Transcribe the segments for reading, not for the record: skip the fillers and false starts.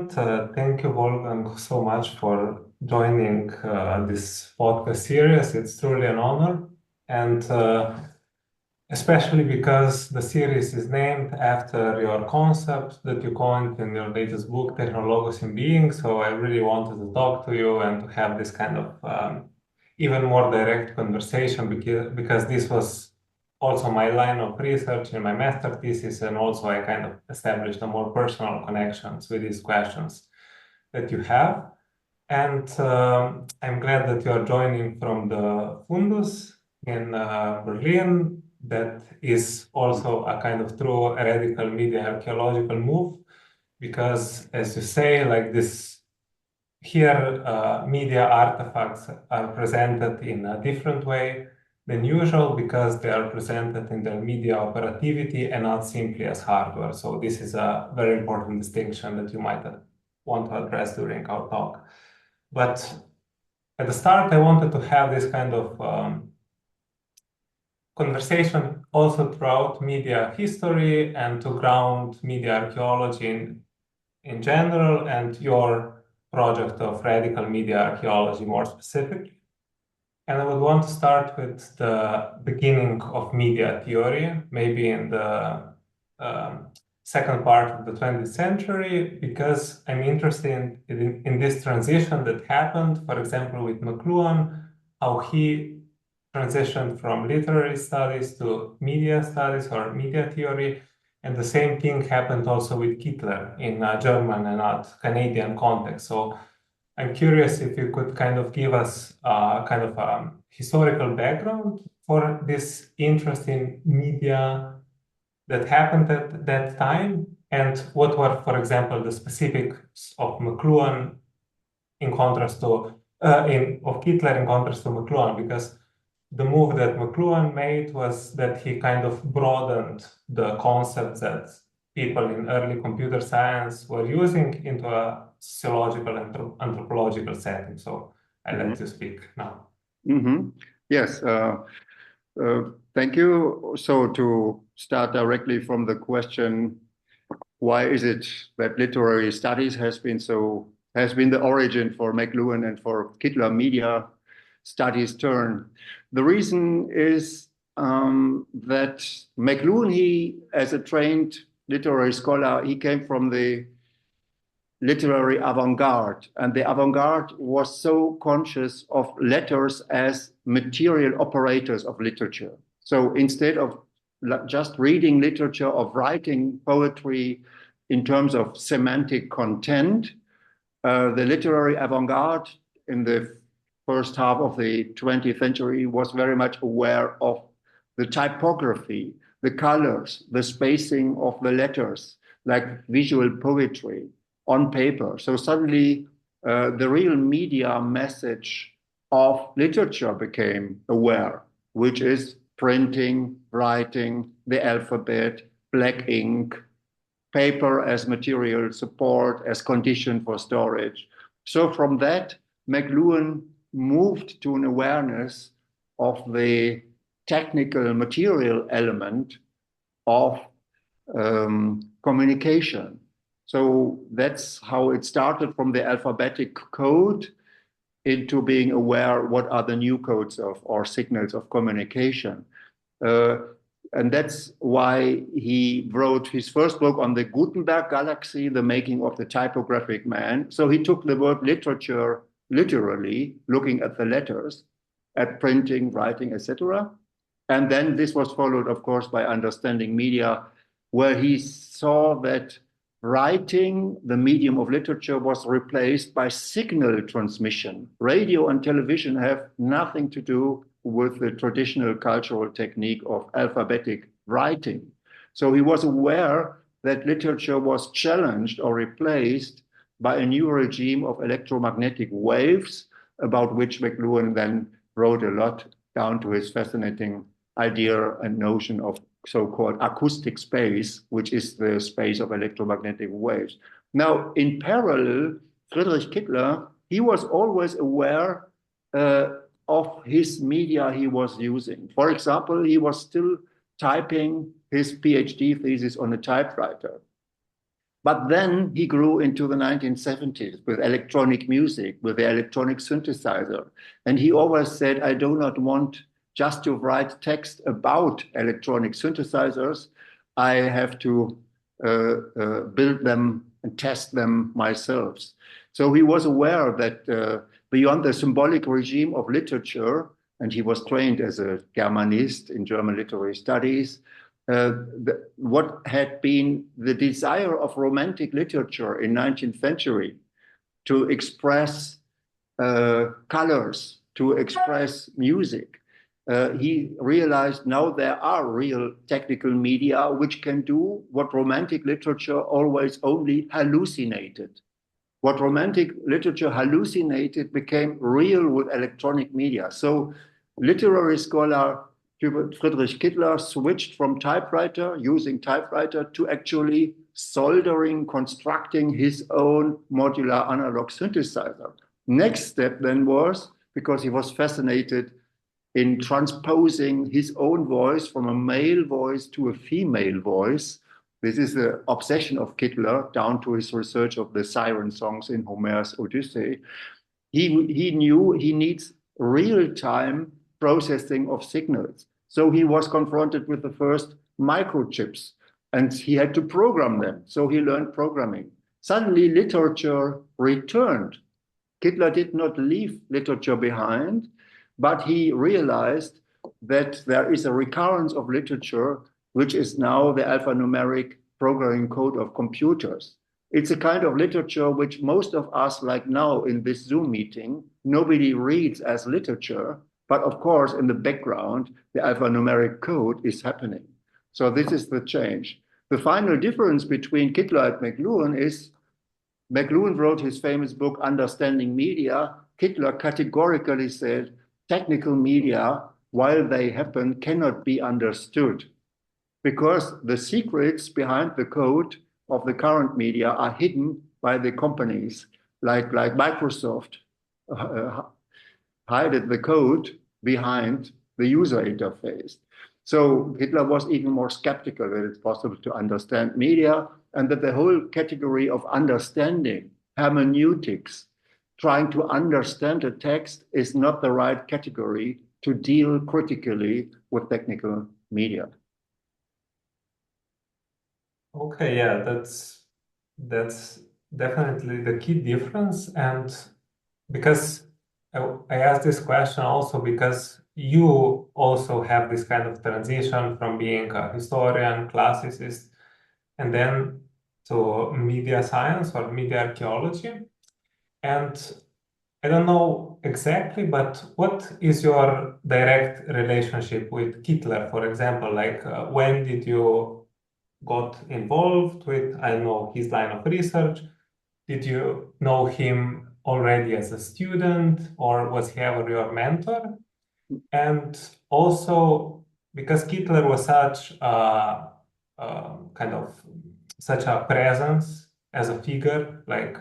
excellent. Thank you, Wolfgang, so much for joining this podcast series. It's truly an honor, and especially because the series is named after your concept that you coined in your latest book, Tehnologos in Being. So I really wanted to talk to you and to have this kind of even more direct conversation because this was also my line of research in my master thesis, and also I kind of established a more personal connections with these questions that you have. And I'm glad that you are joining from the Fundus in Berlin. That is also a kind of true radical media archaeological move, because as you say, like this here, media artifacts are presented in a different way than usual because they are presented in their media operativity and not simply as hardware. So this is a very important distinction that you might want to address during our talk. But at the start, I wanted to have this kind of conversation also throughout media history and to ground media archaeology in general and your project of radical media archaeology more specifically. And I would want to start with the beginning of media theory, maybe in the second part of the 20th century, because I'm interested in this transition that happened, for example, with McLuhan, how he transitioned from literary studies to media studies or media theory. And the same thing happened also with Kittler in a German and not Canadian context. So I'm curious if you could kind of give us kind of a historical background for this interest in media that happened at that time, and what were, for example, the specifics of McLuhan in contrast to of Kittler in contrast to McLuhan, because the move that McLuhan made was that he kind of broadened the concepts that people in early computer science were using into a sociological and anthropological setting. So I let you speak now. Yes, thank you. So to start directly from the question, why is it that literary studies has been the origin for McLuhan and for Kittler media studies turn? The reason is that McLuhan, he, as a trained literary scholar, he came from the literary avant-garde, and the avant-garde was so conscious of letters as material operators of literature. So instead of just reading literature, of writing poetry in terms of semantic content, the literary avant-garde in the first half of the 20th century was very much aware of the typography, the colors, the spacing of the letters, like visual poetry on paper. So suddenly the real media message of literature became aware, which is printing, writing, the alphabet, black ink, paper as material support, as condition for storage. So from that, McLuhan moved to an awareness of the technical material element of communication. So that's how it started, from the alphabetic code into being aware what are the new codes of or signals of communication. And that's why he wrote his first book on the Gutenberg galaxy, the making of the typographic man. So he took the word literature literally, looking at the letters, at printing, writing, etc. And then this was followed, of course, by understanding media, where he saw that writing, the medium of literature, was replaced by signal transmission. Radio and television have nothing to do with the traditional cultural technique of alphabetic writing. So he was aware that literature was challenged or replaced by a new regime of electromagnetic waves, about which McLuhan then wrote a lot, down to his fascinating idea and notion of so-called acoustic space, which is the space of electromagnetic waves. Now, in parallel, Friedrich Kittler, he was always aware of his media he was using. For example, he was still typing his PhD thesis on a typewriter. But then he grew into the 1970s with electronic music, with the electronic synthesizer. And he always said, I do not want just to write text about electronic synthesizers. I have to build them and test them myself. So he was aware that beyond the symbolic regime of literature, and he was trained as a Germanist in German literary studies, what had been the desire of Romantic literature in 19th century to express colors, to express music. He realized now there are real technical media which can do what Romantic literature always only hallucinated. What Romantic literature hallucinated became real with electronic media. So literary scholar Friedrich Kittler switched from typewriter, using typewriter, to actually soldering, constructing his own modular analog synthesizer. Next step then was, because he was fascinated in transposing his own voice from a male voice to a female voice. This is the obsession of Kittler, down to his research of the siren songs in Homer's Odyssey. He knew he needs real-time processing of signals. So he was confronted with the first microchips, and he had to program them. So he learned programming. Suddenly, literature returned. Kittler did not leave literature behind, but he realized that there is a recurrence of literature, which is now the alphanumeric programming code of computers. It's a kind of literature which most of us, like now in this Zoom meeting, nobody reads as literature, but of course, in the background, the alphanumeric code is happening. So this is the change. The final difference between Kittler and McLuhan is McLuhan wrote his famous book, Understanding Media. Kittler categorically said, technical media, while they happen, cannot be understood because the secrets behind the code of the current media are hidden by the companies like Microsoft hid the code behind the user interface. So Hitler was even more skeptical that it's possible to understand media, and that the whole category of understanding, hermeneutics, trying to understand a text is not the right category to deal critically with technical media. Okay, yeah, that's definitely the key difference. And because I asked this question also because you also have this kind of transition from being a historian, classicist, and then to media science or media archaeology. And I don't know exactly, but what is your direct relationship with Kittler, for example? Like, when did you got involved with, I don't know, his line of research? Did you know him already as a student, or was he ever your mentor? And also, because Kittler was such a, kind of such a presence as a figure, like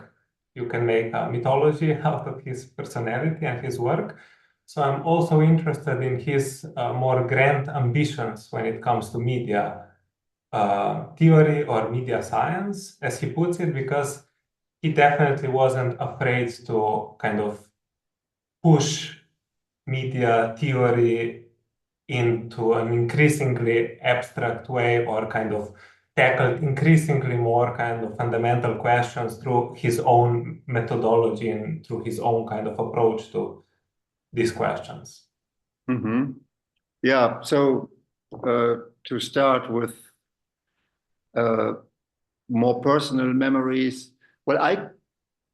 you can make a mythology out of his personality and his work. So I'm also interested in his more grand ambitions when it comes to media theory or media science, as he puts it, because he definitely wasn't afraid to kind of push media theory into an increasingly abstract way, or kind of tackled increasingly more kind of fundamental questions through his own methodology and through his own kind of approach to these questions. Mm-hmm. Yeah, so to start with more personal memories, well, I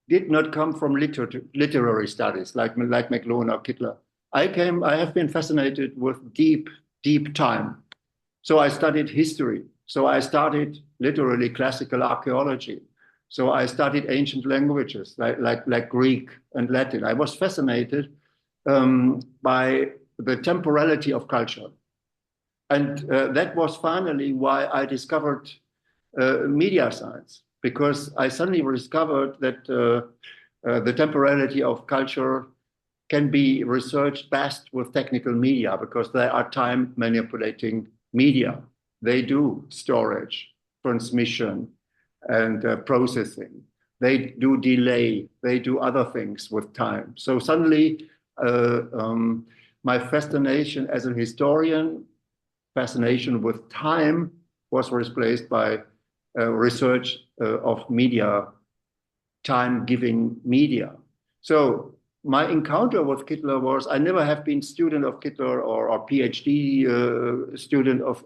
did not come from literary studies like McLuhan or Kittler. I have been fascinated with deep time. So I studied history. So I studied literally classical archaeology. So I studied ancient languages like Greek and Latin. I was fascinated by the temporality of culture. And that was finally why I discovered media science, because I suddenly discovered that the temporality of culture can be researched best with technical media, because they are time manipulating media. They do storage, transmission, and processing. They do delay, they do other things with time. So suddenly, my fascination as a historian, fascination with time, was replaced by research of media, time-giving media. So my encounter with Kittler was, I never have been student of Kittler or PhD student of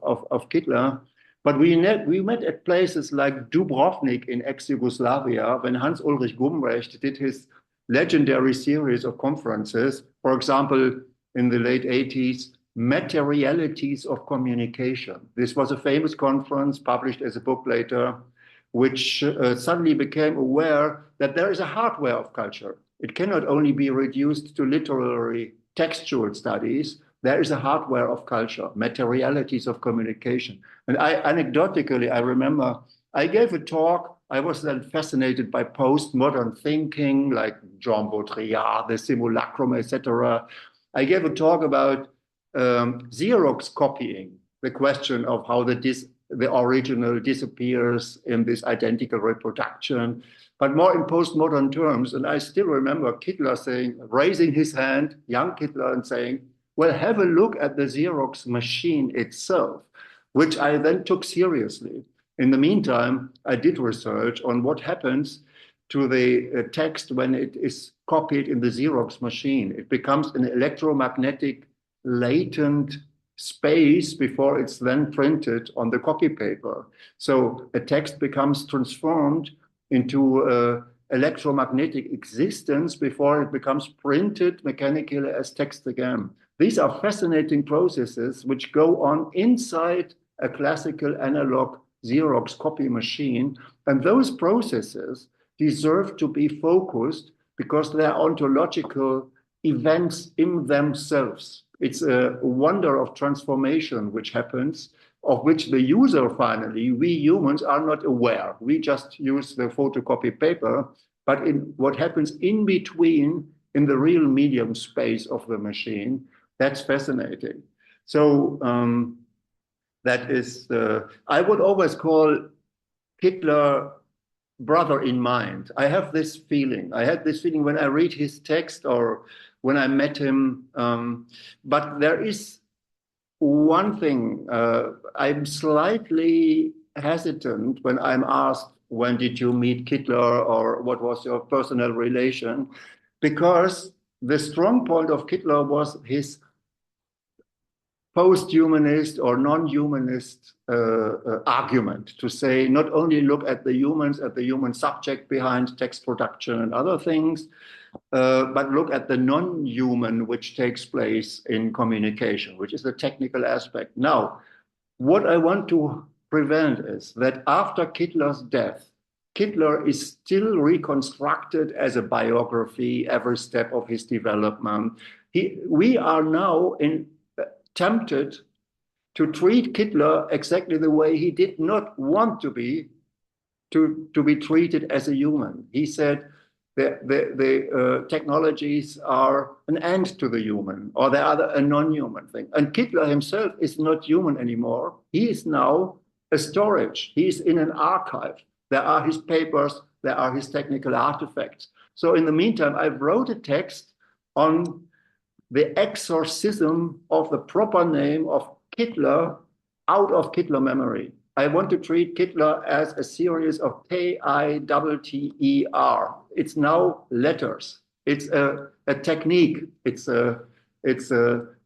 Kittler, but we met at places like Dubrovnik in ex-Yugoslavia when Hans-Ulrich Gumbrecht did his legendary series of conferences. For example, in the late 80s, Materialities of Communication. This was a famous conference published as a book later, which suddenly became aware that there is a hardware of culture. It cannot only be reduced to literary textual studies. There is a hardware of culture, materialities of communication. And anecdotically, I remember I gave a talk. I was then fascinated by postmodern thinking, like Jean Baudrillard, the simulacrum, etc. I gave a talk about Xerox copying, the question of how the original disappears in this identical reproduction, but more in postmodern terms. And I still remember Kittler saying, raising his hand, young Kittler, and saying, well, have a look at the Xerox machine itself, which I then took seriously. In the meantime, I did research on what happens to the text when it is copied in the Xerox machine. It becomes an electromagnetic latent space before it's then printed on the copy paper. So a text becomes transformed into electromagnetic existence before it becomes printed mechanically as text again. These are fascinating processes which go on inside a classical analog Xerox copy machine. And those processes deserve to be focused because they are ontological events in themselves. It's a wonder of transformation which happens, of which the user finally, we humans, are not aware. We just use the photocopy paper, but in what happens in between, in the real medium space of the machine, that's fascinating. So that is, I would always call Kittler brother in mind. I have this feeling. I had this feeling when I read his text or when I met him. But there is one thing. I'm slightly hesitant when I'm asked, when did you meet Kittler or what was your personal relation? Because the strong point of Kittler was his post-humanist or non-humanist argument to say, not only look at the humans, at the human subject behind text production and other things, but look at the non-human which takes place in communication, which is the technical aspect. Now, what I want to prevent is that after Kittler's death, Kittler is still reconstructed as a biography, every step of his development. We are now tempted to treat Kittler exactly the way he did not want to be treated as a human. He said the technologies are an end to the human, or they are a non-human thing. And Kittler himself is not human anymore. He is now a storage. He is in an archive. There are his papers, there are his technical artifacts. So in the meantime, I wrote a text on the exorcism of the proper name of Kittler out of Kittler memory. I want to treat Kittler as a series of K-I-T-T-E-R. It's now letters. It's a technique. It's a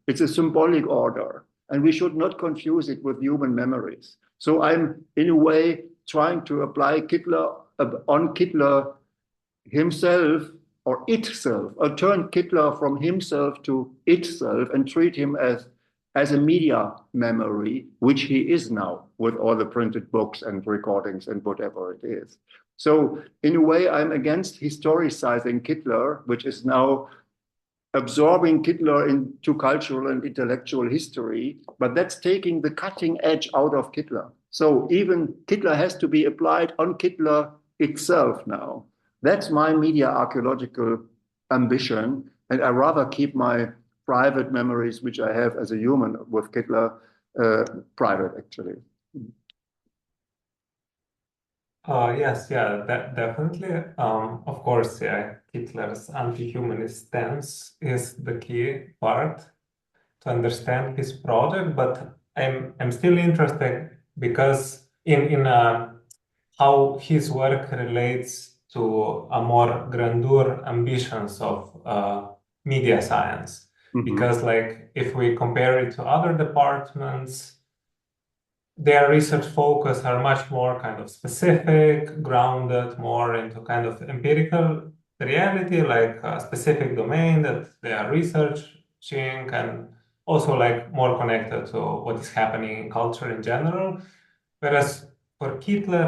symbolic order. And we should not confuse it with human memories. So I'm, in a way, trying to apply Kittler on Kittler himself or itself, or turn Kittler from himself to itself and treat him as a media memory, which he is now with all the printed books and recordings and whatever it is. So in a way, I'm against historicizing Kittler, which is now absorbing Kittler into cultural and intellectual history, but that's taking the cutting edge out of Kittler. So even Kittler has to be applied on Kittler itself now. That's my media archaeological ambition, and I rather keep my private memories, which I have as a human with Kittler, private, actually. Yes, yeah, definitely. Of course, yeah, Hitler's anti-humanist stance is the key part to understand his project, but I'm still interested because in how his work relates to a more grandeur ambitions of media science. Mhm. Because like if we compare it to other departments, their research focus are much more kind of specific, grounded more into kind of empirical reality, like a specific domain that they are researching, and also like more connected to what is happening in culture in general. Whereas for Kittler,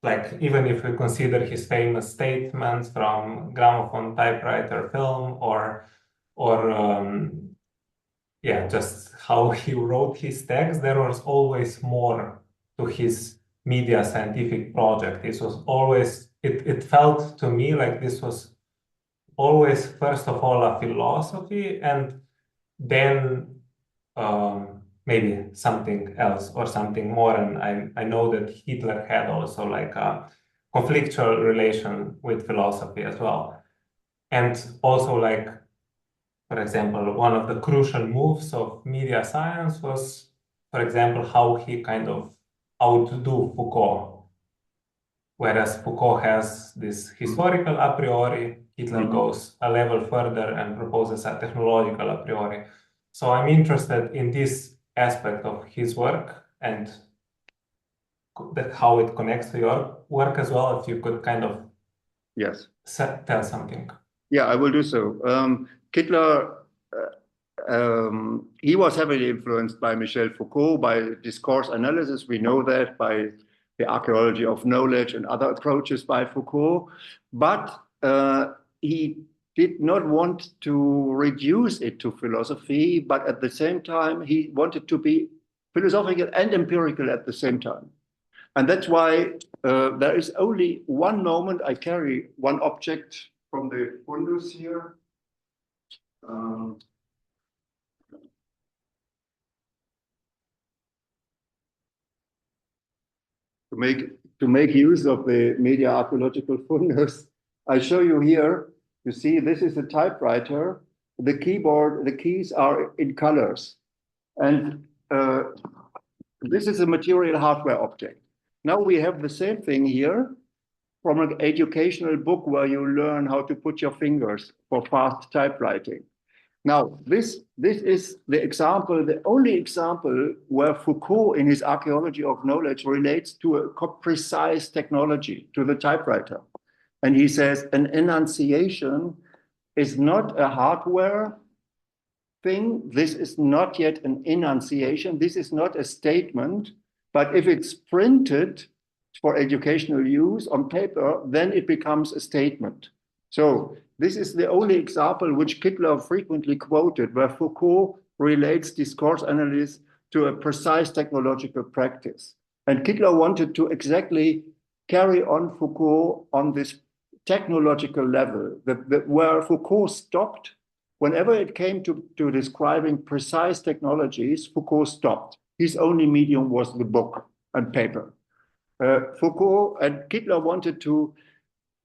like even if we consider his famous statements from gramophone typewriter film or yeah, just how he wrote his text, there was always more to his media scientific project. This was always, it felt to me like this was always, first of all, a philosophy, and then maybe something else or something more. And I know that Hitler had also like a conflictual relation with philosophy as well. And also like for example, one of the crucial moves of media science was, for example, how he kind of outdo Foucault. Whereas Foucault has this historical a priori, Hitler Mhm. goes a level further and proposes a technological a priori. So I'm interested in this aspect of his work and how it connects to your work as well. If you could kind of Yes. tell something. Yeah, I will do so. Kittler, he was heavily influenced by Michel Foucault, by discourse analysis. We know that by the archaeology of knowledge and other approaches by Foucault. But he did not want to reduce it to philosophy, but at the same time, he wanted to be philosophical and empirical at the same time. And that's why there is only one moment I carry one object from the fundus here. Um, to make to make use of the media archaeological fundus, I show you here. You see, this is a typewriter. The keyboard, the keys are in colors, and this is a material hardware object. Now we have the same thing here from an educational book where you learn how to put your fingers for fast typewriting. Now, this is the example, the only example where Foucault, in his archaeology of knowledge, relates to a precise technology, to the typewriter. And he says an enunciation is not a hardware thing. This is not yet an enunciation. This is not a statement. But if it's printed for educational use on paper, then it becomes a statement. So this is the only example which Kittler frequently quoted, where Foucault relates discourse analysis to a precise technological practice. And Kittler wanted to exactly carry on Foucault on this technological level, where Foucault stopped. Whenever it came to describing precise technologies, Foucault stopped. His only medium was the book and paper. Foucault and Kittler wanted to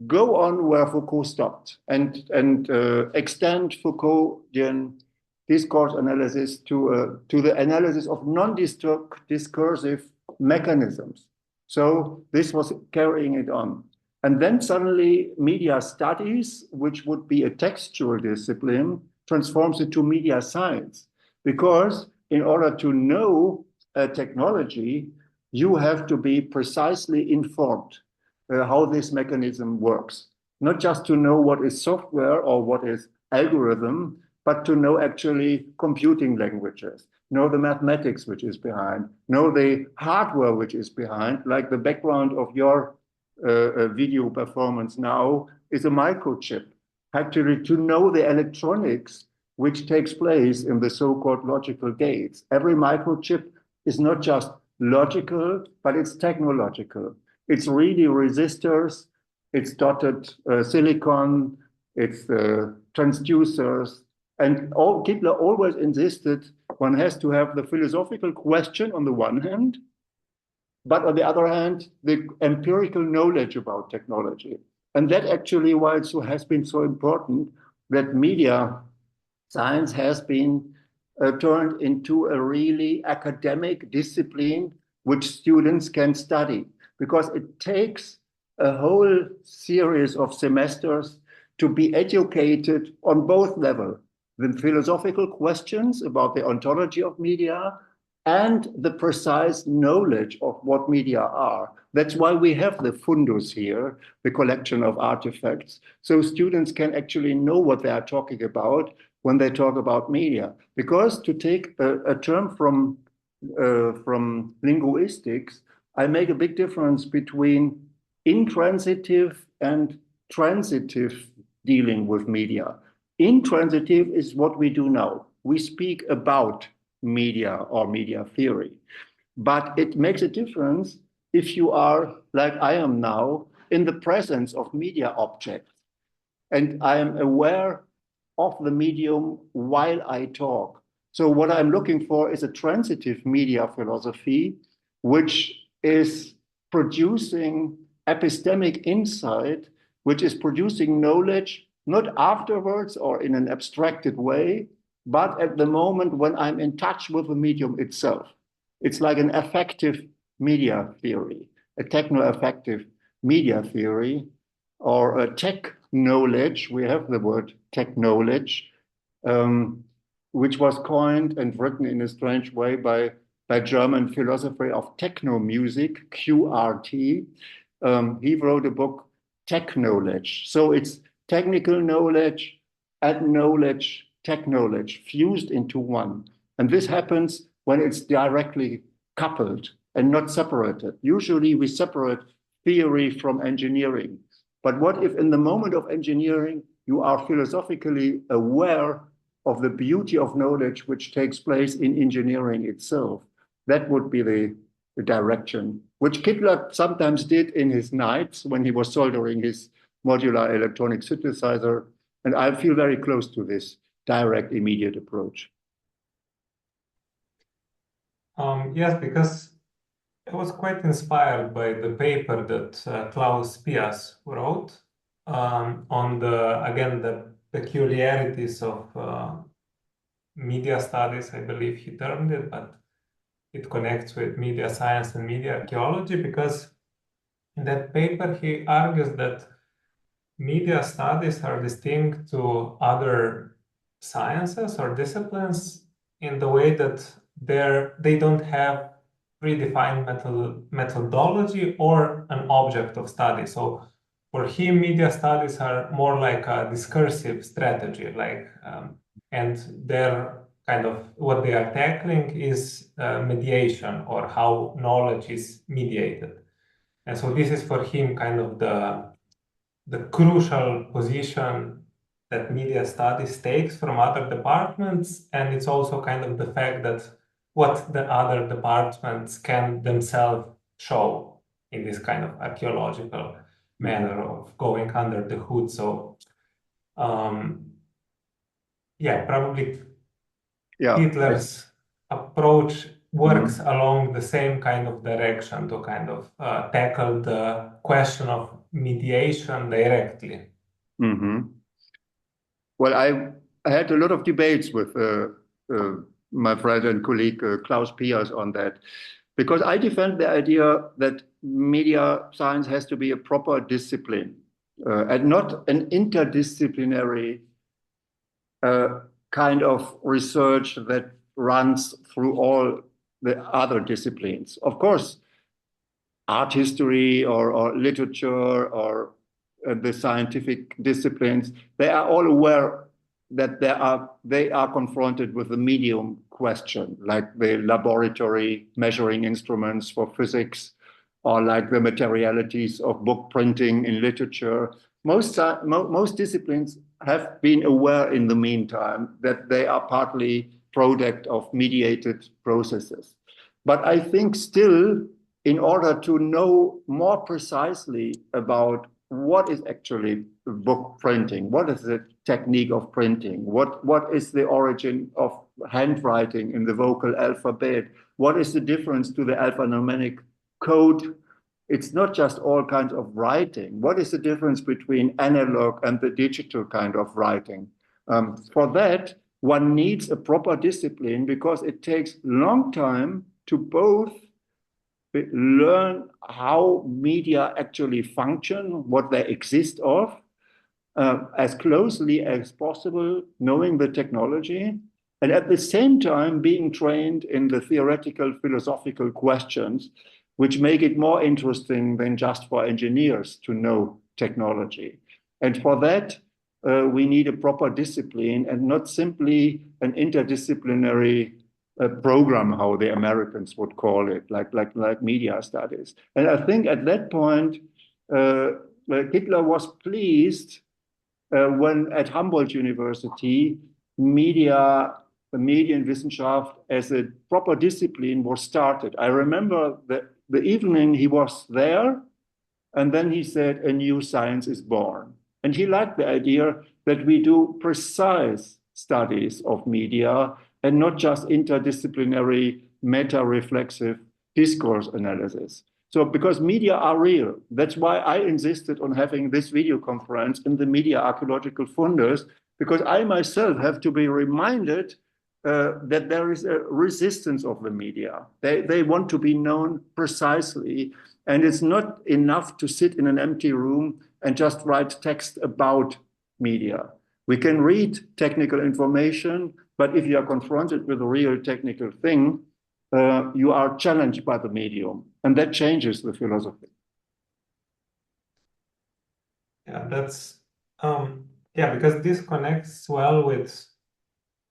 go on where Foucault stopped and extend Foucauldian discourse analysis to the analysis of non-discursive mechanisms. So this was carrying it on. And then suddenly media studies, which would be a textual discipline, transforms into media science. Because in order to know a technology, you have to be precisely informed how this mechanism works. Not just to know what is software or what is algorithm, but to know actually computing languages, know the mathematics which is behind, know the hardware which is behind, like the background of your video performance now is a microchip. Actually, to know the electronics which takes place in the so-called logical gates. Every microchip is not just logical, but it's technological. It's really resistors, it's dotted silicon, it's transducers. And Kittler always insisted one has to have the philosophical question on the one hand, but on the other hand, the empirical knowledge about technology. And that actually why it has been so important that media science has been turned into a really academic discipline which students can study, because it takes a whole series of semesters to be educated on both levels, the philosophical questions about the ontology of media and the precise knowledge of what media are. That's why we have the fundus here, the collection of artifacts, so students can actually know what they are talking about when they talk about media. Because to take a term from linguistics, I make a big difference between intransitive and transitive dealing with media. Intransitive is what we do now. We speak about media or media theory. But it makes a difference if you are, like I am now, in the presence of media objects. And I am aware of the medium while I talk. So what I'm looking for is a transitive media philosophy, which is producing epistemic insight, which is producing knowledge, not afterwards or in an abstracted way, but at the moment when I'm in touch with the medium itself. It's like an affective media theory, a techno-affective media theory, or a tech knowledge. We have the word tech knowledge, which was coined and written in a strange way by German philosopher of techno music, QRT. He wrote a book, Tech Knowledge. So it's technical knowledge and knowledge, tech knowledge fused into one. And this happens when it's directly coupled and not separated. Usually we separate theory from engineering. But what if in the moment of engineering, you are philosophically aware of the beauty of knowledge which takes place in engineering itself? That would be the direction, which Kittler sometimes did in his nights when he was soldering his modular electronic synthesizer. And I feel very close to this direct, immediate approach. Yes, because I was quite inspired by the paper that Klaus Pias wrote on the peculiarities of media studies, I believe he termed it, but it connects with media science and media archaeology, because in that paper he argues that media studies are distinct to other sciences or disciplines in the way that they don't have predefined methodology or an object of study. So for him, media studies are more like a discursive strategy, and they're kind of what they are tackling is mediation, or how knowledge is mediated. And so this is for him kind of the crucial position that media studies takes from other departments. And it's also kind of the fact that what the other departments can themselves show in this kind of archaeological manner of going under the hood. So probably Hitler's approach works along the same kind of direction to kind of tackle the question of mediation directly. Well, I had a lot of debates with my friend and colleague Klaus Pias on that, because I defend the idea that media science has to be a proper discipline and not an interdisciplinary kind of research that runs through all the other disciplines. Of course, art history or literature or the scientific disciplines, they are all aware that they are confronted with the medium question, like the laboratory measuring instruments for physics, or like the materialities of book printing in literature. Most disciplines have been aware in the meantime that they are partly product of mediated processes. But I think still, in order to know more precisely about what is actually book printing, what is the technique of printing, what is the origin of handwriting in the vocal alphabet, what is the difference to the alphanumeric code. It's not just all kinds of writing. What is the difference between analog and the digital kind of writing? For that, one needs a proper discipline because it takes long time to both learn how media actually function, what they exist of, as closely as possible, knowing the technology, and at the same time being trained in the theoretical philosophical questions, which make it more interesting than just for engineers to know technology. And for that, we need a proper discipline and not simply an interdisciplinary program, how the Americans would call it, like media studies. And I think at that point, Hitler was pleased when at Humboldt University, Medienwissenschaft as a proper discipline was started. I remember the evening he was there, and then he said, a new science is born. And he liked the idea that we do precise studies of media and not just interdisciplinary meta-reflexive discourse analysis. So because media are real, that's why I insisted on having this video conference in the Media Archaeological Fundus, because I myself have to be reminded that there is a resistance of the media. They want to be known precisely, and it's not enough to sit in an empty room and just write text about media. We can read technical information, but if you are confronted with a real technical thing, you are challenged by the medium, and that changes the philosophy. Yeah, that's because this connects well with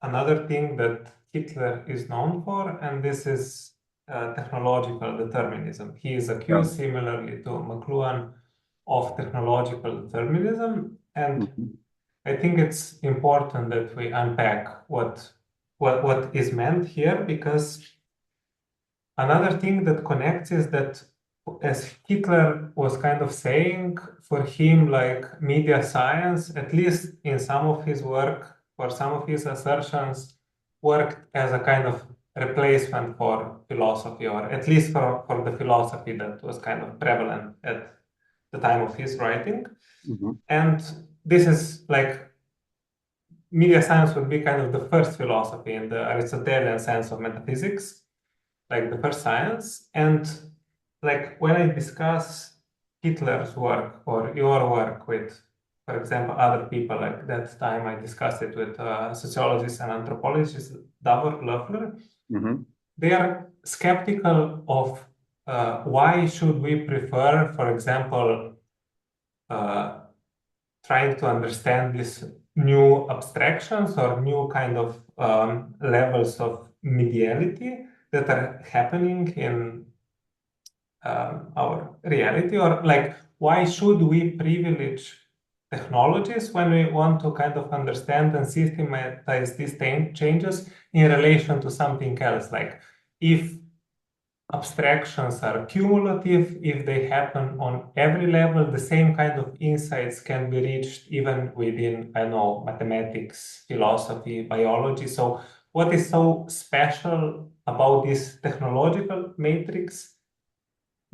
another thing that Hitler is known for, and this is technological determinism. He is accused, similarly to McLuhan, of technological determinism, and I think it's important that we unpack what is meant here, because another thing that connects is that, as Hitler was kind of saying, for him, like media science, at least in some of his work, or some of his assertions, worked as a kind of replacement for philosophy, or at least for the philosophy that was kind of prevalent at the time of his writing. And this is like, media science would be kind of the first philosophy in the Aristotelian sense of metaphysics, like the first science. And like when I discuss Hitler's work or your work with, for example, other people, like that time I discussed it with sociologists and anthropologists, Davor Löffler, they are skeptical of why should we prefer, for example, trying to understand these new abstractions or new kind of levels of mediality that are happening in our reality, or like why should we privilege technologies when we want to kind of understand and systematize these changes in relation to something else, like if abstractions are cumulative, if they happen on every level, the same kind of insights can be reached even within, I know, mathematics, philosophy, biology. So what is so special about this technological matrix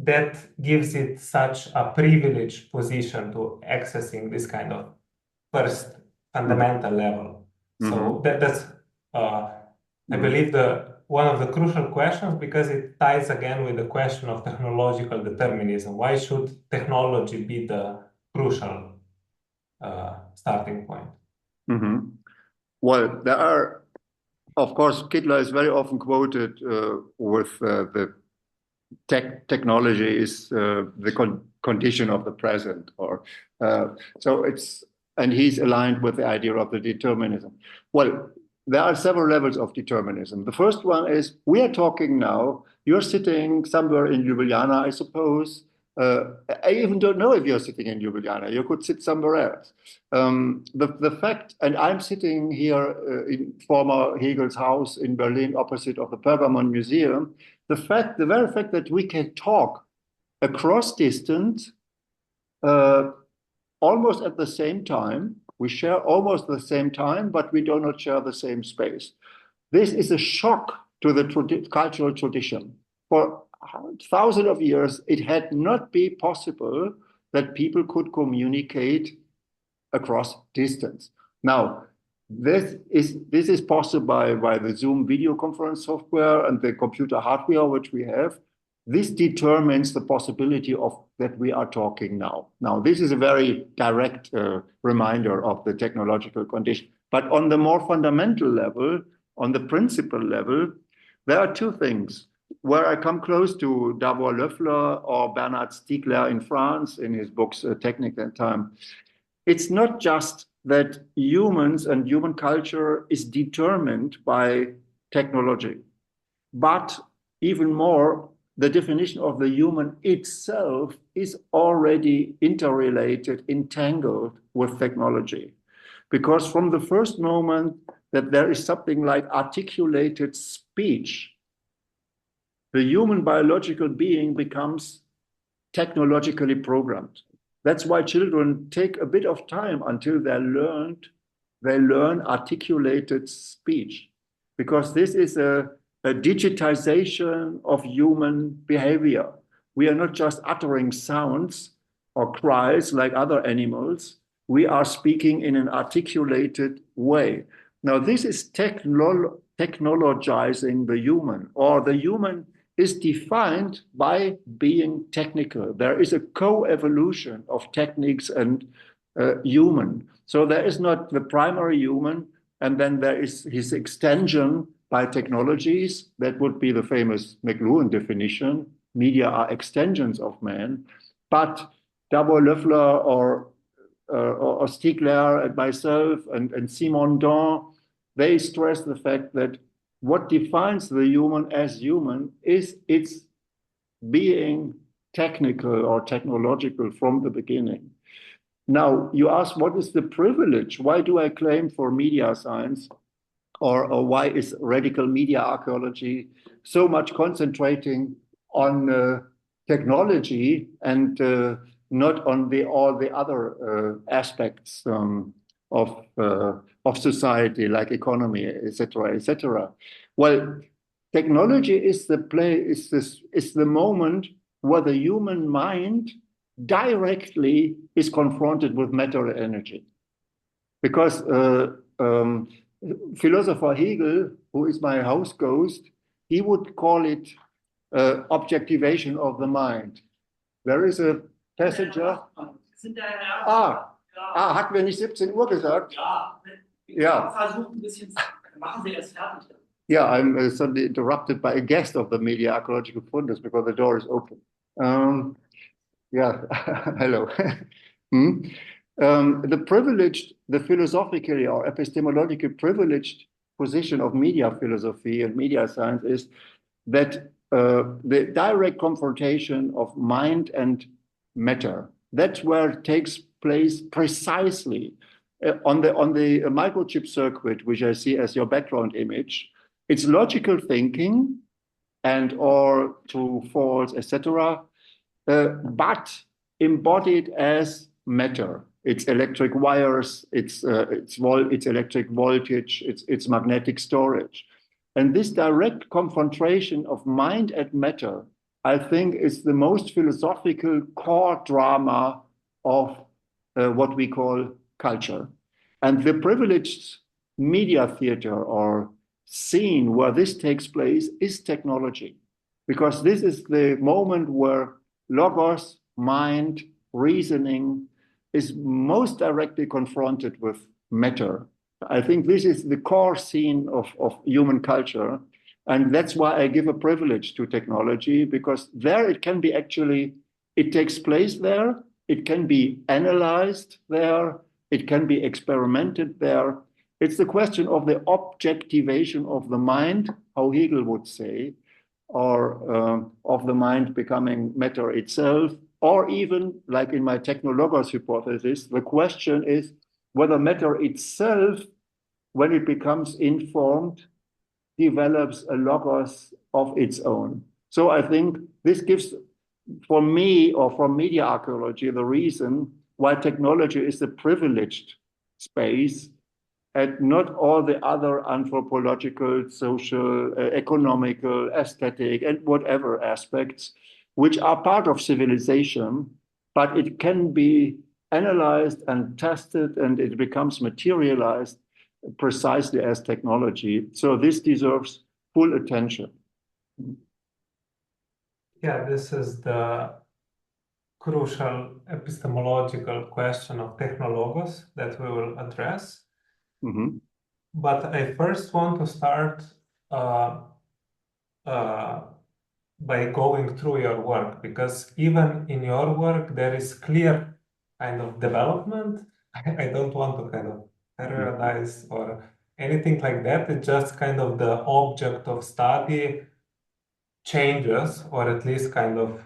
that gives it such a privileged position to accessing this kind of first fundamental level? So that's, I believe, one of the crucial questions, because it ties again with the question of technological determinism. Why should technology be the crucial starting point? Well, there are, of course, Hitler is very often quoted with the technology is the condition of the present, or so it's, and he's aligned with the idea of the determinism. Well, there are several levels of determinism. The first one is, we are talking now, you're sitting somewhere in Ljubljana, I suppose. I even don't know if you're sitting in Ljubljana. You could sit somewhere else. The fact, and I'm sitting here in former Hegel's house in Berlin, opposite of the Pergamon Museum. The very fact that we can talk across distance almost at the same time, we share almost the same time, but we do not share the same space. This is a shock to the cultural tradition. For thousands of years, it had not been possible that people could communicate across distance. Now, this is possible by the Zoom video conference software and the computer hardware which we have. This determines the possibility of that we are talking now. Now, this is a very direct reminder of the technological condition. But on the more fundamental level, on the principle level, there are two things where I come close to Davor Löffler or Bernard Stiegler in France in his books, Technique and Time. It's not just that humans and human culture is determined by technology, but even more, the definition of the human itself is already interrelated, entangled with technology. Because from the first moment that there is something like articulated speech, the human biological being becomes technologically programmed. That's why children take a bit of time until they learn articulated speech, because this is a digitization of human behavior. We are not just uttering sounds or cries like other animals. We are speaking in an articulated way. Now, this is technologizing the human, or the human is defined by being technical. There is a co-evolution of techniques and human. So there is not the primary human, and then there is his extension by technologies. That would be the famous McLuhan definition. Media are extensions of man. But Davor Löffler or Stiegler and myself and Simon Don, they stress the fact that what defines the human as human is its being technical or technological from the beginning. Now, you ask, what is the privilege? Why do I claim for media science? Or why is radical media archaeology so much concentrating on technology and not on all the other aspects of society, like economy, etc., etc.? Well, technology is the moment where the human mind directly is confronted with matter and energy, because philosopher Hegel, who is my house ghost, he would call it objectivation of the mind. There is a passenger. Hatten wir nicht 17 Uhr gesagt? Ja. Versucht ein bisschen, machen Sie erst fertig. Yeah, I'm suddenly interrupted by a guest of the Media Archaeological Fundus because the door is open. Yeah, hello. The philosophically or epistemologically privileged position of media philosophy and media science is that the direct confrontation of mind and matter, that's where it takes place precisely on the microchip circuit, which I see as your background image. It's logical thinking and or true, false, etc., but embodied as matter. It's electric wires, it's electric voltage, it's magnetic storage. And this direct confrontation of mind and matter, I think, is the most philosophical core drama of what we call culture. And the privileged media theater or scene where this takes place is technology, because this is the moment where logos, mind, reasoning is most directly confronted with matter. I think this is the core scene of human culture. And that's why I give a privilege to technology, because there it can be actually, it takes place there, it can be analyzed there, it can be experimented there. It's the question of the objectivation of the mind, how Hegel would say, or of the mind becoming matter itself, or even like in my technológos hypothesis, the question is whether matter itself, when it becomes informed, develops a logos of its own. So I think this gives, for me, or for media archaeology, the reason why technology is a privileged space at not all the other anthropological, social, economical, aesthetic, and whatever aspects which are part of civilization, but it can be analyzed and tested and it becomes materialized precisely as technology. So this deserves full attention. Yeah, this is the crucial epistemological question of technológos that we will address. Mm-hmm. But I first want to start uh, uh, by going through your work, because even in your work, there is clear kind of development. I don't want to kind of periodize or anything like that. It's just kind of the object of study changes, or at least kind of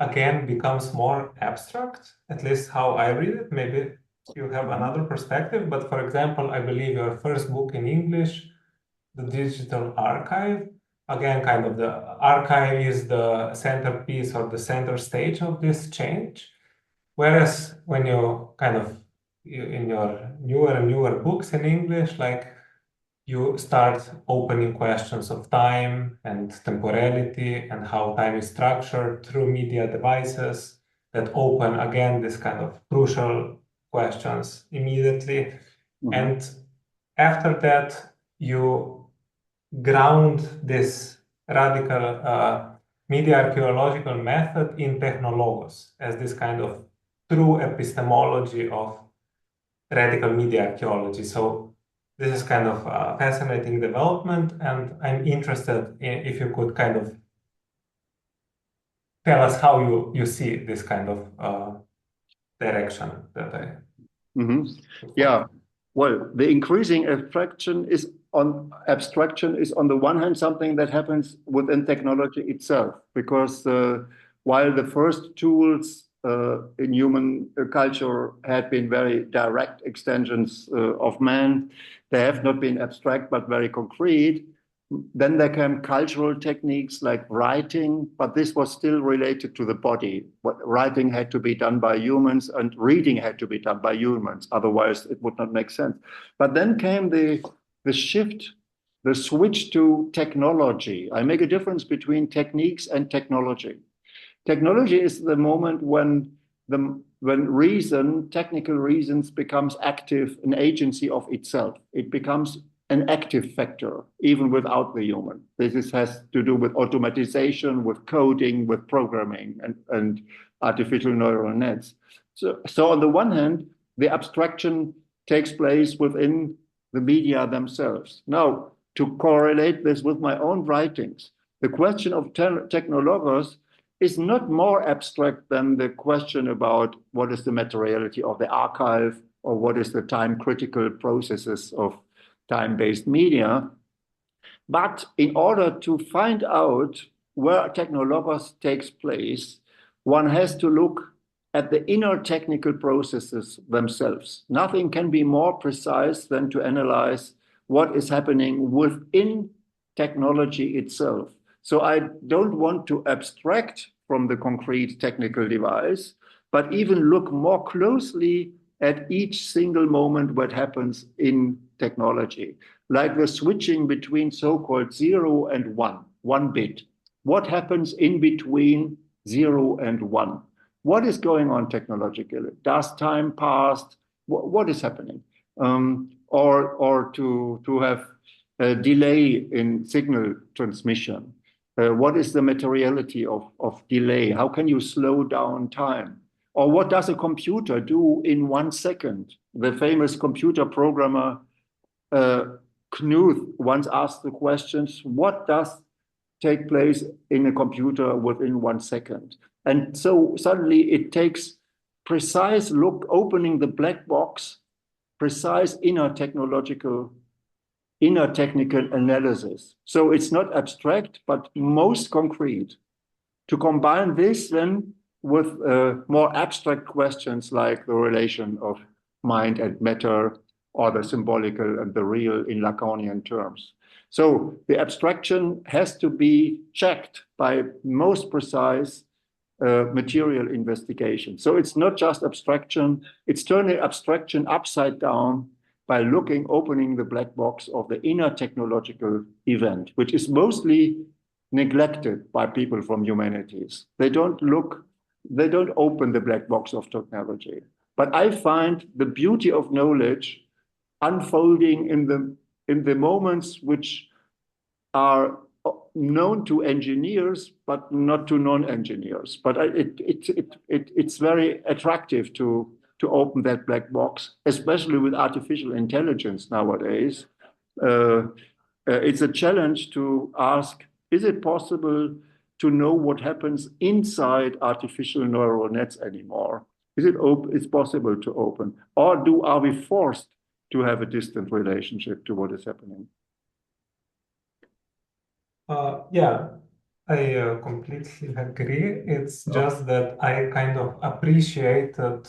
again becomes more abstract, at least how I read it. Maybe you have another perspective, but for example, I believe your first book in English, The Digital Archive, again, kind of the archive is the centerpiece or the center stage of this change. Whereas when you kind of, in your newer and newer books in English, like you start opening questions of time and temporality and how time is structured through media devices that open again this kind of crucial questions immediately. Mm-hmm. And after that, you ground this radical media archaeological method in technológos as this kind of true epistemology of radical media archaeology. So this is kind of a fascinating development, and I'm interested in if you could kind of tell us how you see this kind of direction that I. Mm-hmm. Yeah. Well, the increasing abstraction is on the one hand something that happens within technology itself, because while the first tools in human culture had been very direct extensions of man, they have not been abstract but very concrete. Then there came cultural techniques like writing, but this was still related to the body. Writing had to be done by humans and reading had to be done by humans. Otherwise, it would not make sense. But then came the shift, the switch to technology. I make a difference between techniques and technology. Technology is the moment when reason, technical reasons, becomes active, an agency of itself. It becomes an active factor, even without the human. This has to do with automatization, with coding, with programming, and artificial neural nets. So on the one hand, the abstraction takes place within the media themselves. Now, to correlate this with my own writings, the question of technologos is not more abstract than the question about what is the materiality of the archive or what is the time-critical processes of time-based media. But in order to find out where technologos takes place, one has to look at the inner technical processes themselves. Nothing can be more precise than to analyze what is happening within technology itself. So I don't want to abstract from the concrete technical device, but even look more closely at each single moment what happens in technology, like the switching between so-called 0 and 1 bit. What happens in between 0 and 1? What is going on technologically? Does time pass? What is happening? Or to have a delay in signal transmission. What is the materiality of delay? How can you slow down time? Or what does a computer do in 1 second? The famous computer programmer Knuth once asked the questions, what does take place in a computer within 1 second? And so suddenly it takes precise look, opening the black box, precise inner technical analysis. So it's not abstract, but most concrete. To combine this then with more abstract questions like the relation of mind and matter, or the symbolical and the real in Lacanian terms. So the abstraction has to be checked by most precise material investigation. So it's not just abstraction, it's turning abstraction upside down by opening the black box of the inner technological event, which is mostly neglected by people from humanities. They don't open the black box of technology. But I find the beauty of knowledge unfolding in the moments which are known to engineers, but not to non-engineers. But it's very attractive to open that black box, especially with artificial intelligence nowadays. It's a challenge to ask, is it possible to know what happens inside artificial neural nets anymore? It's possible to open, or are we forced to have a distant relationship to what is happening? Yeah, I completely agree. It's just that I kind of appreciated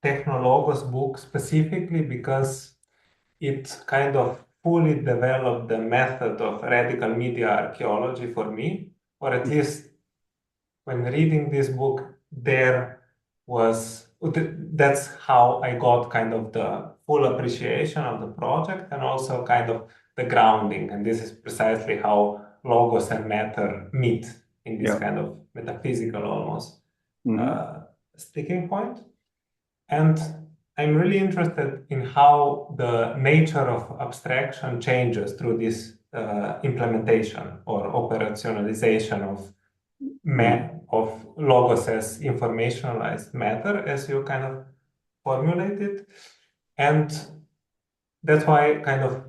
Tehnologos book specifically because it kind of fully developed the method of radical media archaeology for me, or at least when reading this book, that's how I got kind of the full appreciation of the project and also kind of the grounding. And this is precisely how logos and matter meet in this kind of metaphysical almost sticking point. And I'm really interested in how the nature of abstraction changes through this implementation or operationalization of logos as informationalized matter, as you kind of formulated. And that's why kind of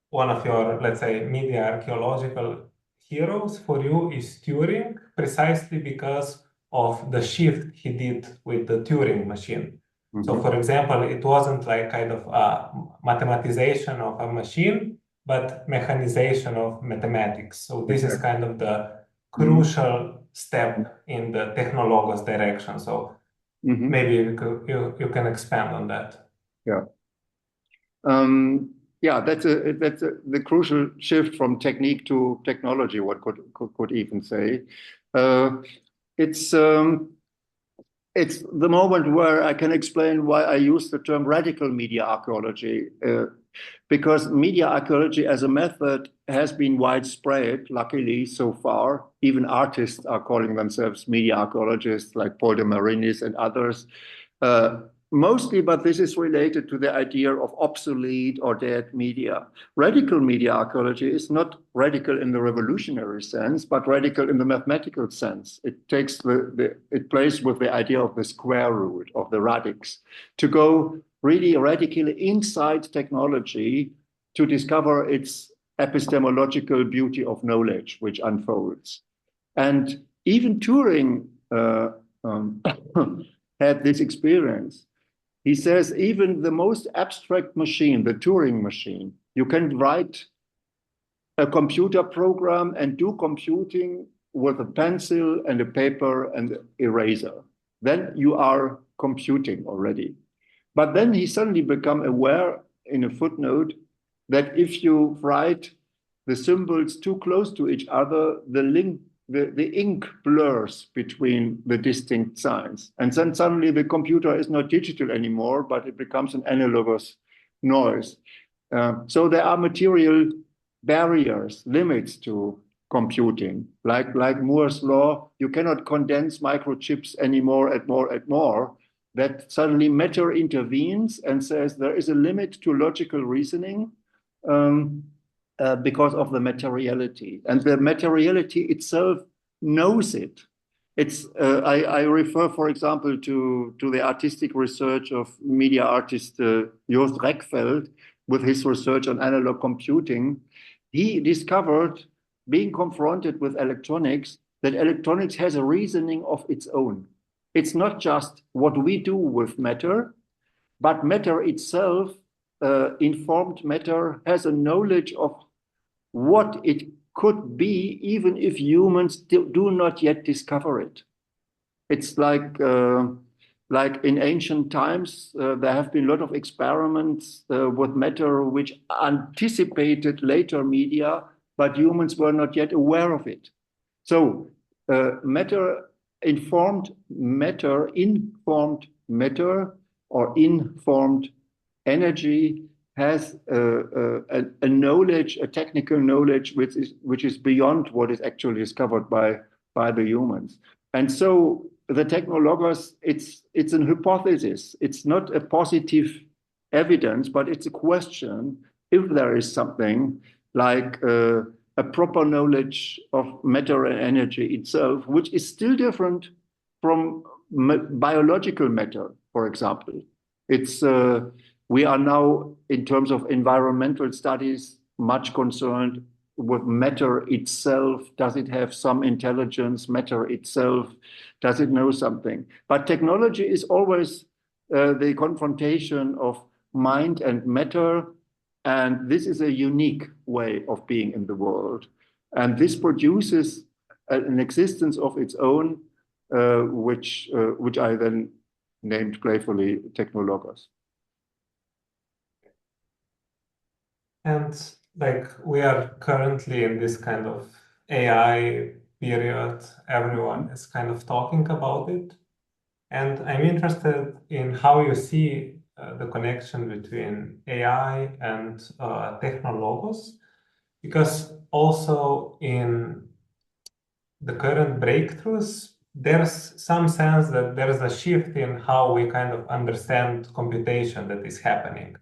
one of your, let's say, media archaeological heroes for you is Turing, precisely because of the shift he did with the Turing machine. So, for example, it wasn't like kind of a mathematization of a machine, but mechanization of mathematics. So this is kind of the crucial step in the Technologos direction. So maybe you can expand on that. Yeah. Yeah, that's the crucial shift from technique to technology. What could even say? It's the moment where I can explain why I use the term radical media archaeology, because media archaeology as a method has been widespread, luckily, so far. Even artists are calling themselves media archaeologists, like Paul de Marinis and others. Mostly, but this is related to the idea of obsolete or dead media. Radical media archaeology is not radical in the revolutionary sense, but radical in the mathematical sense. It takes it plays with the idea of the square root of the radix to go really radically inside technology to discover its epistemological beauty of knowledge, which unfolds. And even Turing had this experience. He says even the most abstract machine, the Turing machine, you can write a computer program and do computing with a pencil and a paper and eraser. Then you are computing already. But then he suddenly became aware in a footnote that if you write the symbols too close to each other, the ink blurs between the distinct signs. And then suddenly the computer is not digital anymore, but it becomes an analogous noise. So there are material barriers, limits to computing. Like Moore's law, you cannot condense microchips anymore at more. That suddenly matter intervenes and says there is a limit to logical reasoning. Because of the materiality, and the materiality itself knows it. I refer, for example, to the artistic research of media artist Joost Rekveld with his research on analog computing. He discovered, being confronted with electronics, that electronics has a reasoning of its own. It's not just what we do with matter, but matter itself, informed matter, has a knowledge of what it could be, even if humans do not yet discover it. It's like in ancient times, there have been a lot of experiments with matter which anticipated later media, but humans were not yet aware of it. So matter informed matter or informed energy has a knowledge, a technical knowledge, which is beyond what is actually discovered by the humans. And so the technologos, it's an hypothesis. It's not a positive evidence, but it's a question if there is something like a proper knowledge of matter and energy itself, which is still different from biological matter, for example. It's we are now, in terms of environmental studies, much concerned with matter itself. Does it have some intelligence? Matter itself, does it know something? But technology is always the confrontation of mind and matter, and this is a unique way of being in the world. And this produces an existence of its own, which I then named playfully Tehnologos. And like we are currently in this kind of AI period, everyone is kind of talking about it. And I'm interested in how you see the connection between AI and technologos, because also in the current breakthroughs, there's some sense that there's a shift in how we kind of understand computation that is happening.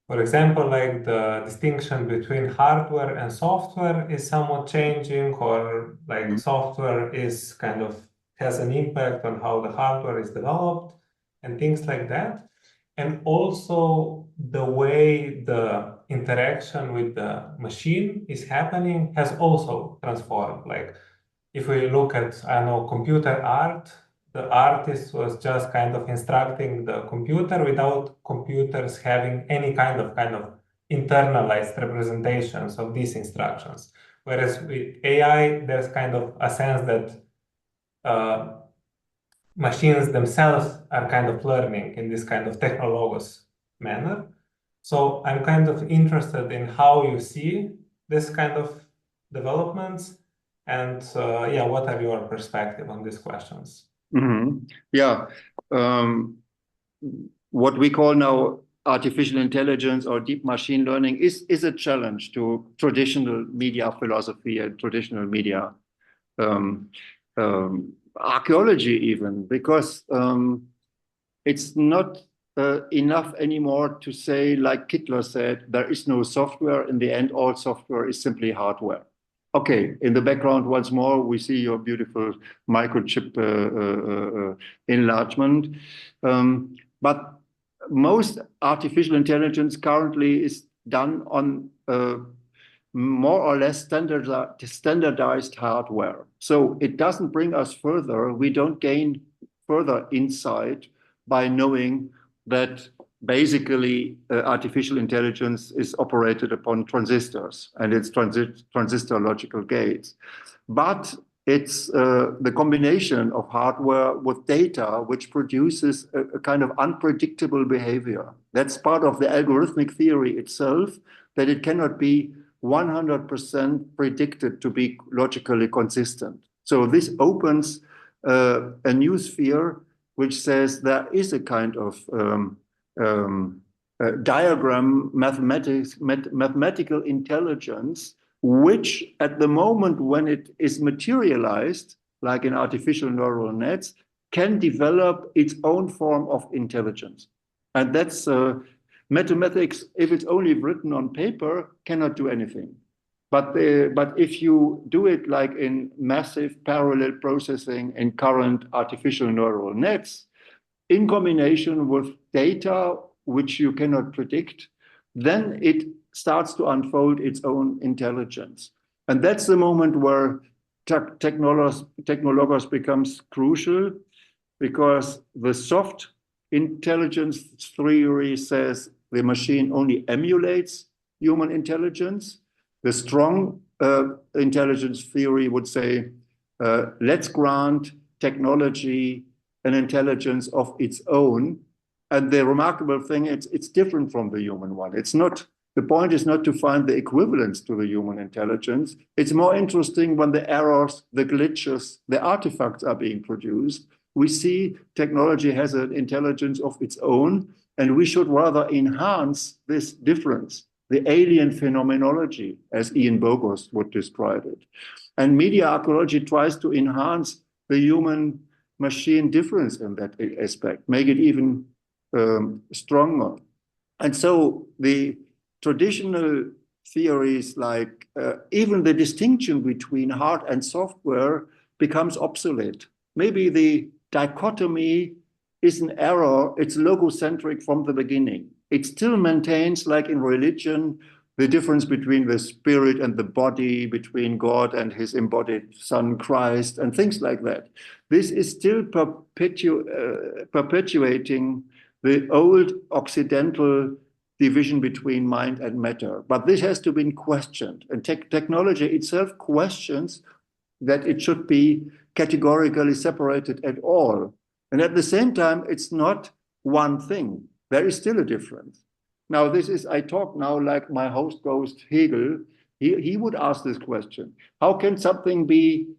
For example, like the distinction between hardware and software is somewhat changing, or like software is kind of has an impact on how the hardware is developed and things like that. And also the way the interaction with the machine is happening has also transformed. Like if we look at, I don't know, computer art, the artist was just kind of instructing the computer without computers having any kind of internalized representations of these instructions. Whereas with AI, there's kind of a sense that machines themselves are kind of learning in this kind of technologos manner. So I'm kind of interested in how you see this kind of developments, and yeah, what are your perspective on these questions? Mm-hmm. Yeah. What we call now artificial intelligence or deep machine learning is a challenge to traditional media philosophy and traditional media archaeology even, because it's not enough anymore to say, like Hitler said, there is no software. In the end, all software is simply hardware. Okay, in the background, once more, we see your beautiful microchip enlargement. But most artificial intelligence currently is done on more or less standardized hardware. So it doesn't bring us further. We don't gain further insight by knowing that basically artificial intelligence is operated upon transistors and its transistor logical gates. But it's the combination of hardware with data which produces a kind of unpredictable behavior. That's part of the algorithmic theory itself, that it cannot be 100% predicted to be logically consistent. So this opens a new sphere which says there is a kind of diagram, mathematical intelligence, which at the moment when it is materialized, like in artificial neural nets, can develop its own form of intelligence. And that's mathematics, if it's only written on paper, cannot do anything. But if you do it like in massive parallel processing in current artificial neural nets, in combination with data which you cannot predict, then it starts to unfold its own intelligence. And that's the moment where Tehnologos becomes crucial, because the soft intelligence theory says the machine only emulates human intelligence. The strong intelligence theory would say, let's grant technology an intelligence of its own. And the remarkable thing, it's different from the human one. It's not The point is not to find the equivalence to the human intelligence. It's more interesting when the errors, the glitches, the artifacts are being produced. We see technology has an intelligence of its own, and we should rather enhance this difference, the alien phenomenology, as Ian Bogost would describe it. And media archaeology tries to enhance the human machine difference in that aspect, make it even stronger. And so the traditional theories like even the distinction between hard and software becomes obsolete. Maybe the dichotomy is an error, it's logocentric from the beginning. It still maintains, like in religion, the difference between the spirit and the body, between God and his embodied son Christ, and things like that. This is still perpetuating the old Occidental division between mind and matter. But this has to be questioned. And technology itself questions that it should be categorically separated at all. And at the same time, it's not one thing. There is still a difference. Now, I talk now like my host goes Hegel. He would ask this question. How can something be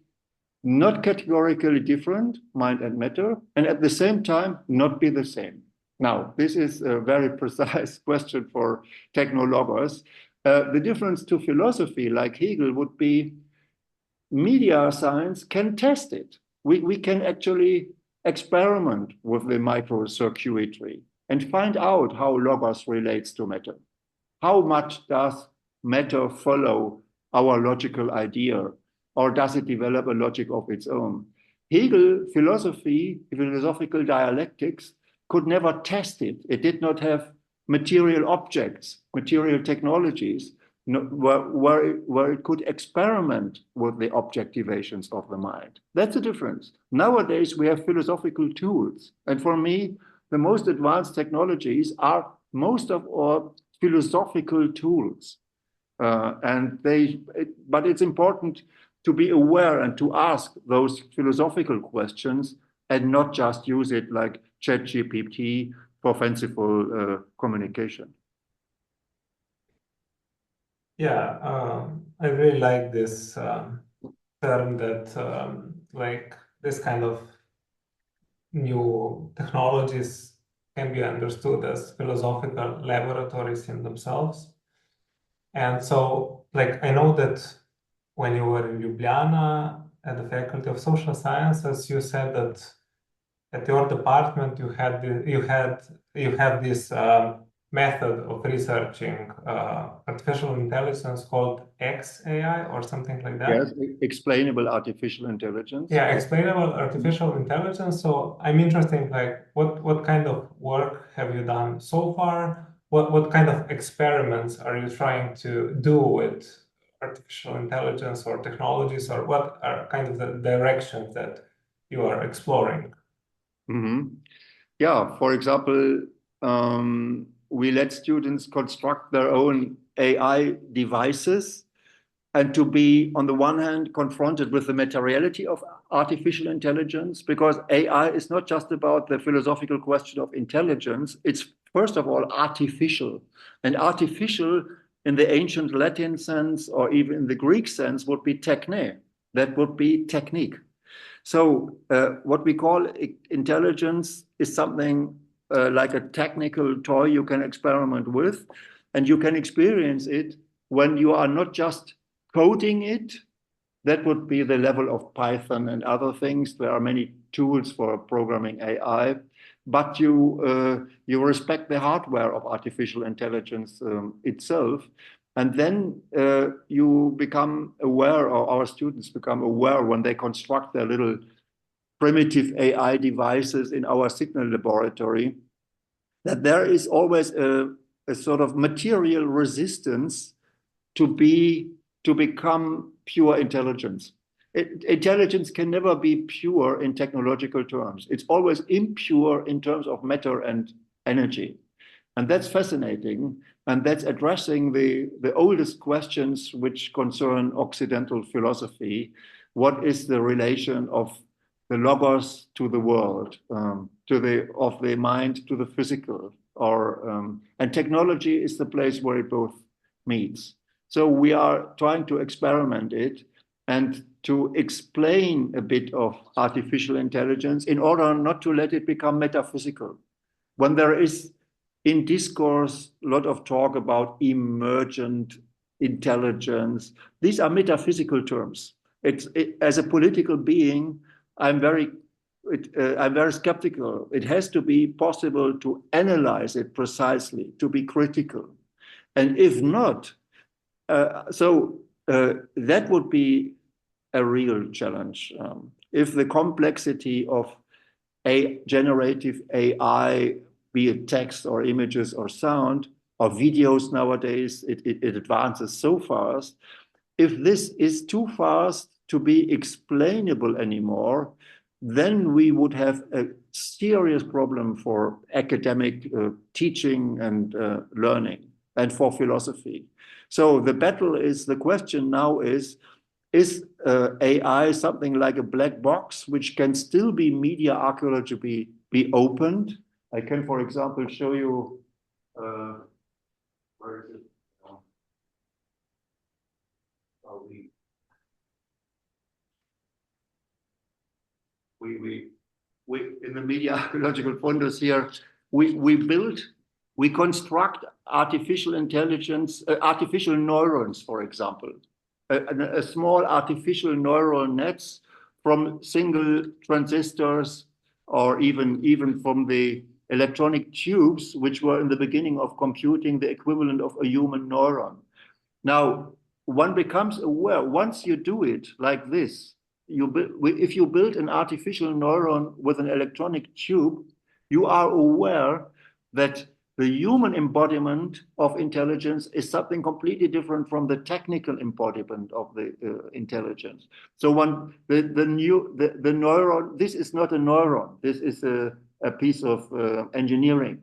not categorically different, mind and matter, and at the same time not be the same? Now, this is a very precise question for technológos. The difference to philosophy, like Hegel, would be media science can test it. We can actually experiment with the microcircuitry and find out how logos relates to matter. How much does matter follow our logical idea, or does it develop a logic of its own? Hegel philosophical dialectics could never test it. It did not have material objects, material technologies, where it could experiment with the objectivations of the mind. That's the difference. Nowadays, we have philosophical tools. And for me, the most advanced technologies are most of our philosophical tools. But it's important to be aware and to ask those philosophical questions and not just use it like ChatGPT for fanciful communication. Yeah, I really like this term that like this kind of new technologies can be understood as philosophical laboratories in themselves. And so, like, I know that when you were in Ljubljana at the Faculty of Social Sciences, you said that at your department you have this method of researching artificial intelligence called XAI or something like that. Yes, explainable artificial intelligence. Yeah, explainable artificial intelligence. So I'm interested, like, what kind of work have you done so far? What kind of experiments are you trying to do with artificial intelligence or technologies, or what are kind of the directions that you are exploring? Mm-hmm. Yeah, for example, we let students construct their own AI devices and to be, on the one hand, confronted with the materiality of artificial intelligence, because AI is not just about the philosophical question of intelligence. It's, first of all, artificial. And artificial in the ancient Latin sense, or even in the Greek sense, would be techne. That would be technique. So what we call intelligence is something like a technical toy you can experiment with, and you can experience it when you are not just coding it. That would be the level of Python and other things. There are many tools for programming AI, but you respect the hardware of artificial intelligence itself. And then you become aware, or our students become aware when they construct their little primitive AI devices in our signal laboratory, that there is always a sort of material resistance to become pure intelligence. Intelligence can never be pure in technological terms. It's always impure in terms of matter and energy. And that's fascinating. And that's addressing the oldest questions which concern Occidental philosophy. What is the relation of the logos to the world, of the mind to the physical? And technology is the place where it both meets. So we are trying to experiment it and to explain a bit of artificial intelligence in order not to let it become metaphysical. When there is in discourse a lot of talk about emergent intelligence, these are metaphysical terms. As a political being, I'm very skeptical. It has to be possible to analyze it precisely, to be critical. And if not, that would be a real challenge. If the complexity of a generative AI, be it text or images or sound or videos nowadays, it advances so fast. If this is too fast to be explainable anymore, then we would have a serious problem for academic teaching and learning and for philosophy. So the question now is AI something like a black box, which can still be media archaeology be opened? I can, for example, show you, where is it? We in the media archaeological fundus here, we construct artificial intelligence, artificial neurons, for example, a small artificial neural nets from single transistors or even from the electronic tubes, which were in the beginning of computing the equivalent of a human neuron. Now, one becomes aware, once you do it like this, if you build an artificial neuron with an electronic tube, you are aware that the human embodiment of intelligence is something completely different from the technical embodiment of the intelligence. So the neuron, this is not a neuron, this is a piece of engineering.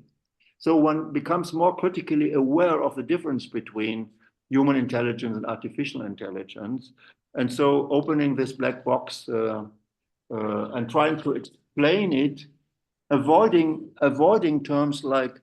So one becomes more critically aware of the difference between human intelligence and artificial intelligence. And so opening this black box and trying to explain it, avoiding terms like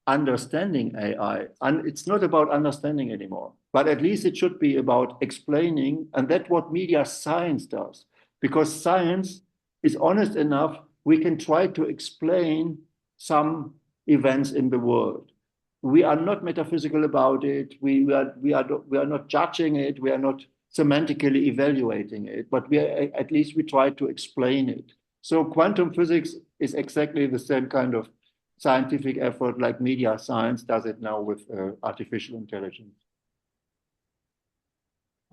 understanding AI. And it's not about understanding anymore, but at least it should be about explaining. And that's what media science does, because science is honest enough. We can try to explain some events in the world. We are not metaphysical about it. We are not judging it. We are not semantically evaluating it, but at least we try to explain it. So quantum physics is exactly the same kind of scientific effort like media science does it now with artificial intelligence.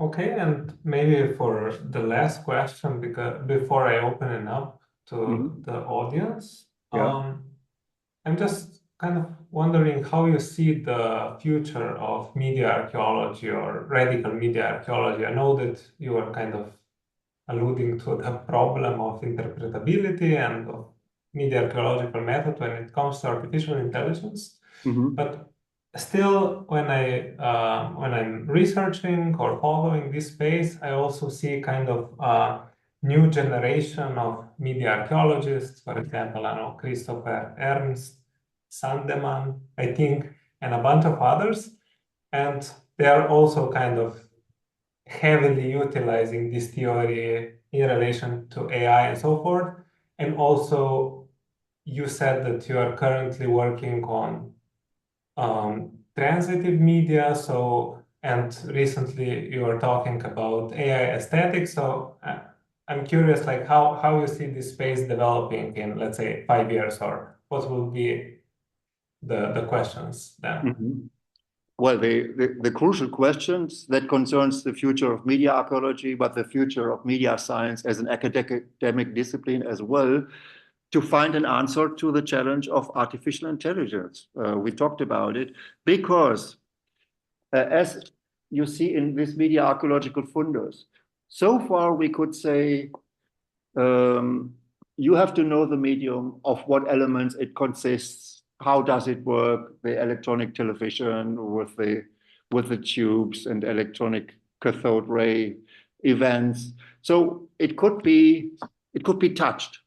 Okay, and maybe for the last question, because before I open it up to the audience, I'm just kind of wondering how you see the future of media archaeology or radical media archaeology. I know that you are kind of alluding to the problem of interpretability and of media archaeological method when it comes to artificial intelligence. But still, when I'm researching or following this space, I also see kind of a new generation of media archaeologists. For example, I know Christopher Ernst, Sandeman, I think, and a bunch of others. And they are also kind of heavily utilizing this theory in relation to AI and so forth. And also, you said that you are currently working on transitive media. And recently you were talking about AI aesthetics. So I'm curious, like how you see this space developing in, let's say, 5 years, or what will be the questions then? Well, the crucial questions that concerns the future of media archaeology, but the future of media science as an academic discipline as well, to find an answer to the challenge of artificial intelligence. We talked about it because, as you see in this media archaeological fundus, so far we could say you have to know the medium, of what elements it consists, how does it work, the electronic television with the tubes and electronic cathode ray events. So it could be touched.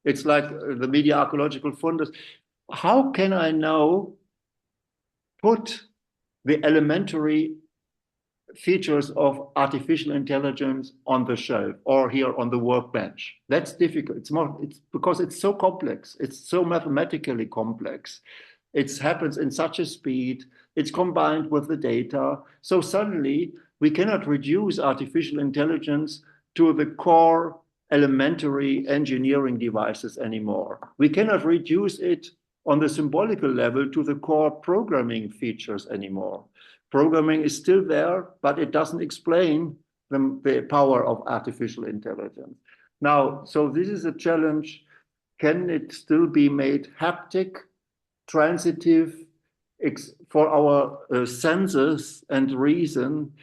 It's like the media archaeological fundus. How can I now put the elementary features of artificial intelligence on the shelf or here on the workbench. That's difficult. It's because it's so complex. It's so mathematically complex. It happens in such a speed. It's combined with the data. So suddenly we cannot reduce artificial intelligence to the core elementary engineering devices anymore. We cannot reduce it on the symbolical level to the core programming features anymore. Programming is still there, but it doesn't explain the power of artificial intelligence. Now, so this is a challenge. Can it still be made haptic, transitive, for our senses and reason,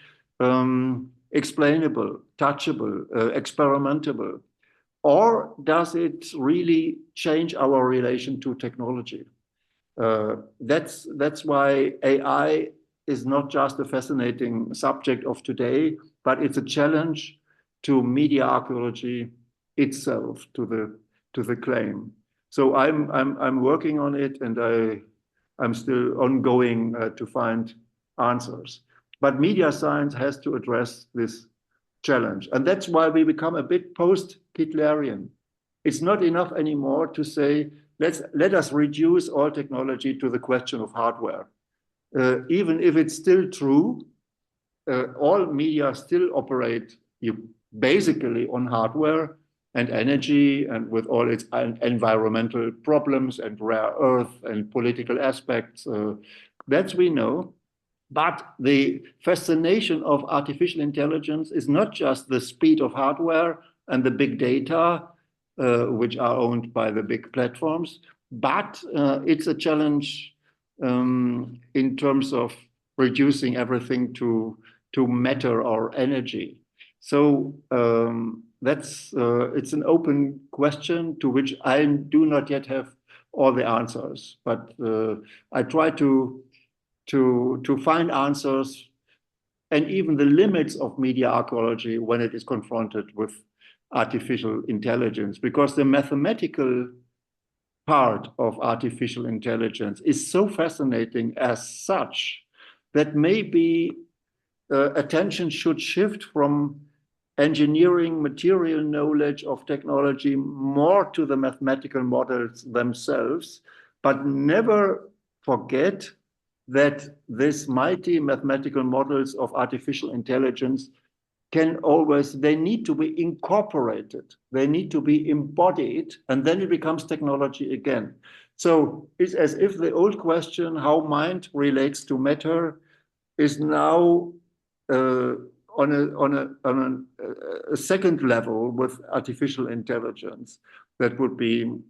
explainable, touchable, experimentable? Or does it really change our relation to technology? That's why AI is not just a fascinating subject of today, but it's a challenge to media archaeology itself, to the claim. So I'm working on it, and I'm still ongoing to find answers. But media science has to address this challenge, and that's why we become a bit post-Hitlerian. It's not enough anymore to say let us reduce all technology to the question of hardware. Even if it's still true, all media still operate basically on hardware and energy, and with all its environmental problems and rare earth and political aspects. That we know. But the fascination of artificial intelligence is not just the speed of hardware and the big data, which are owned by the big platforms, but it's a challenge in terms of reducing everything to matter or energy. So it's an open question to which I do not yet have all the answers, but I try to find answers and even the limits of media archaeology when it is confronted with artificial intelligence, because the mathematical part of artificial intelligence is so fascinating as such that maybe attention should shift from engineering material knowledge of technology more to the mathematical models themselves, but never forget that these mighty mathematical models of artificial intelligence they need to be incorporated, they need to be embodied, and then it becomes technology again. So it's as if the old question, how mind relates to matter, is now on a second level with artificial intelligence. That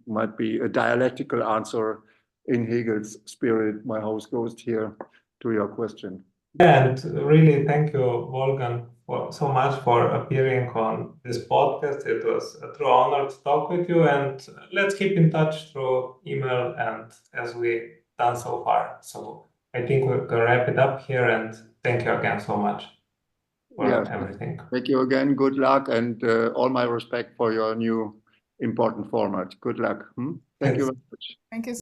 might be a dialectical answer in Hegel's spirit, my host ghost here, to your question. And really, thank you, Wolfgang, so much for appearing on this podcast. It was a true honor to talk with you, and let's keep in touch through email and as we've done so far. So I think we can wrap it up here, and thank you again so much for everything. Thank you again. Good luck, and all my respect for your new important format. Good luck. Thank you very much. Thank you so